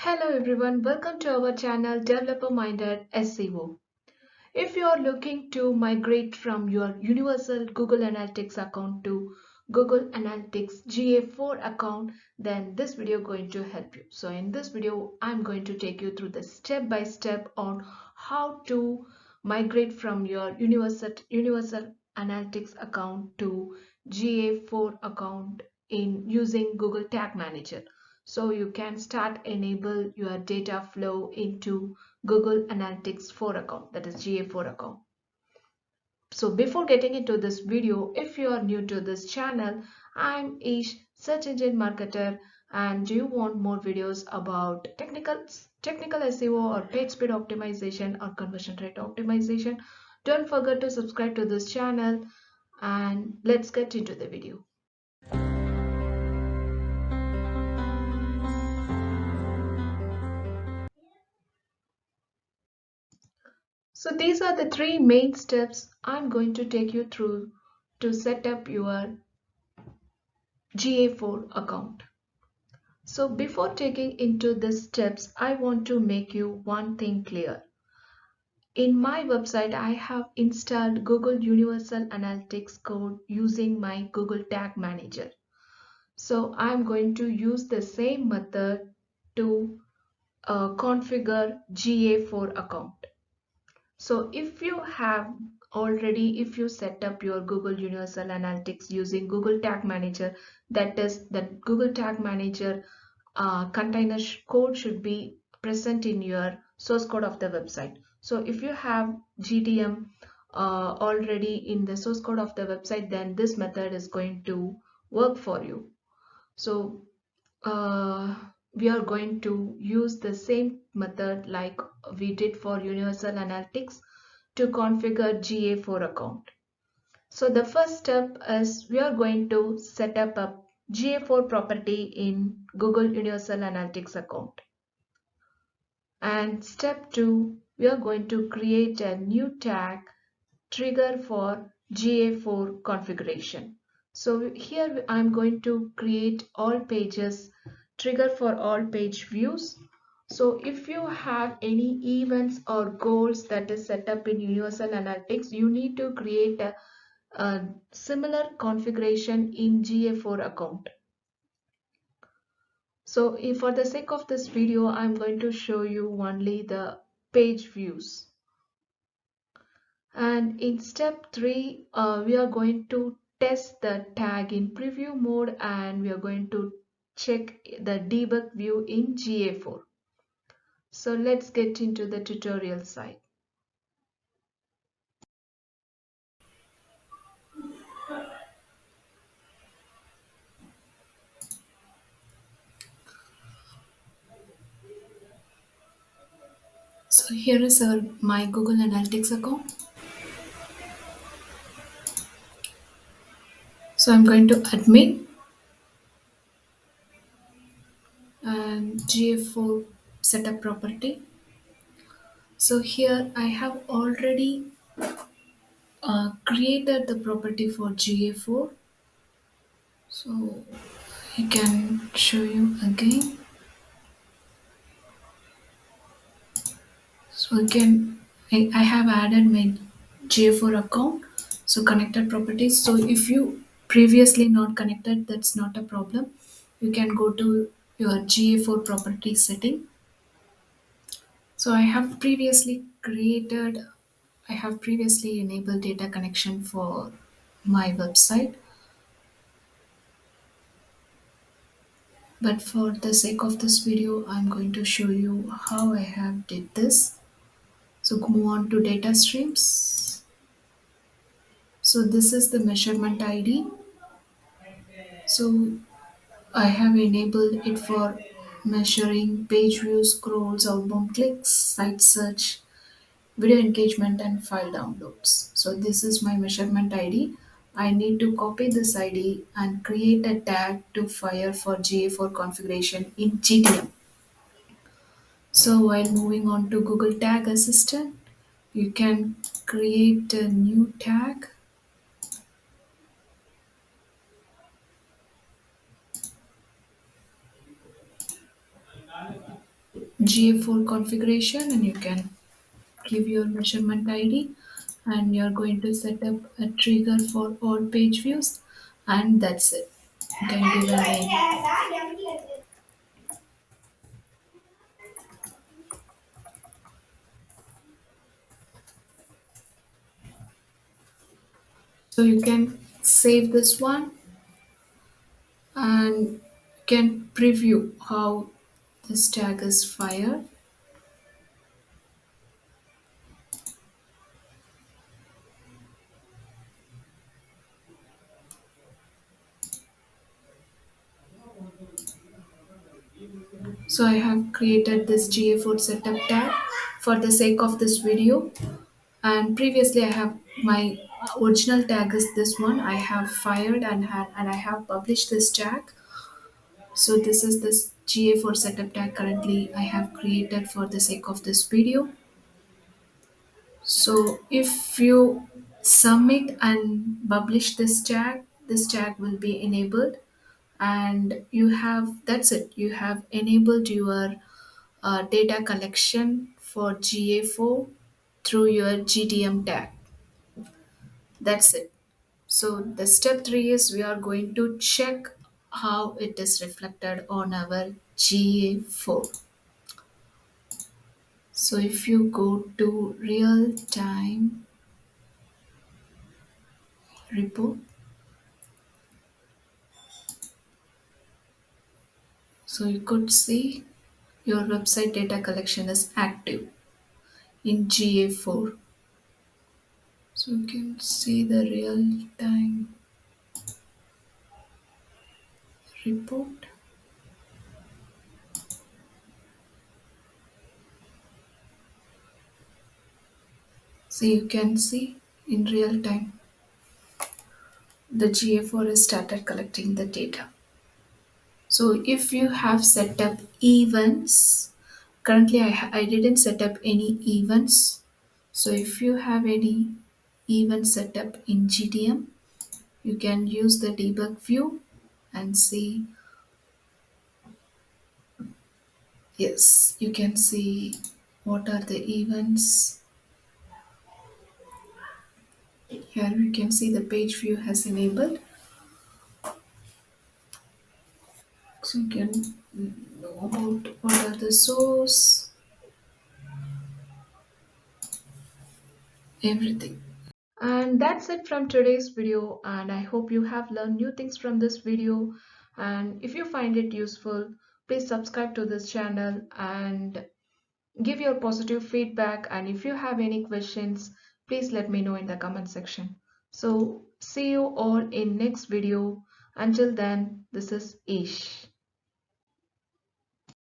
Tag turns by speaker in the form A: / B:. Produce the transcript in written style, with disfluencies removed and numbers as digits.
A: Hello everyone, welcome to our channel Developer Minded SEO. If you are looking to migrate from your universal Google Analytics account to Google Analytics GA4 account, then this video is going to help you. So in this video, I'm going to take you through the step by step on how to migrate from your universal Analytics account to GA4 account in using Google Tag Manager. So you can start enable your data flow into Google Analytics 4 account, that is GA4 account. So before getting into this video, if you are new to this channel, I'm Ish, search engine marketer, and do you want more videos about technical SEO or page speed optimization or conversion rate optimization? Don't forget to subscribe to this channel and let's get into the video. So these are the three main steps I'm going to take you through to set up your GA4 account. So before taking into these steps, I want to make you one thing clear. In my website, I have installed Google Universal Analytics Code using my Google Tag Manager. So I'm going to use the same method to configure GA4 account. So if you set up your Google Universal Analytics using Google Tag Manager, that is that Google Tag Manager container code should be present in your source code of the website. So if you have GTM already in the source code of the website, then this method is going to work for you. So we are going to use the same method like we did for Universal Analytics to configure GA4 account. So the first step is we are going to set up a GA4 property in Google Universal Analytics account. And step 2, we are going to create a new tag trigger for GA4 configuration. So here I'm going to create all pages trigger for all page views. So if you have any events or goals that is set up in Universal Analytics, you need to create a similar configuration in GA4 account. So for the sake of this video, I'm going to show you only the page views. And in step 3, we are going to test the tag in preview mode and we are going to check the debug view in GA4. So let's get into the tutorial side. So here is my Google Analytics account. So I'm going to admin and GA4 setup property. So here I have already created the property for GA4. So I can show you again. So again, I have added my GA4 account. So connected properties. So if you previously not connected, that's not a problem. You can go to your GA4 property setting. So I have previously enabled data connection for my website. But for the sake of this video, I'm going to show you how I have did this. So move on to data streams. So this is the measurement ID. So I have enabled it for measuring page views, scrolls, outbound clicks, site search, video engagement and file downloads. So this is my measurement ID. I need to copy this ID and create a tag to fire for GA4 configuration in GTM. So while moving on to Google Tag Assistant, you can create a new tag. GA4 configuration, and you can give your measurement ID, and you're going to set up a trigger for all page views, and that's it. You can give a name. So you can save this one and can preview how this tag is fired. So I have created this GA4 setup tag for the sake of this video, and previously I have my original tag is this one. I have fired and I have published this tag. So this is this GA4 setup tag currently I have created for the sake of this video. So if you submit and publish this tag will be enabled, and you have that's it. You have enabled your data collection for GA4 through your GTM tag. That's it. So the step 3 is we are going to check how it is reflected on our GA4. So if you go to real time report, so you could see your website data collection is active in GA4. So you can see the real time report. So you can see in real time the GA4 has started collecting the data. So if you have set up events, currently I didn't set up any events. So if you have any event set up in GTM, you can use the debug view and see. Yes, you can see what are the events. Here we can see the page view has enabled. So you can know about what are the source, everything. And that's it from today's video, and I hope you have learned new things from this video. And if you find it useful, please subscribe to this channel and give your positive feedback. And if you have any questions, please let me know in the comment section. So see you all in next video. Until then, this is Ish.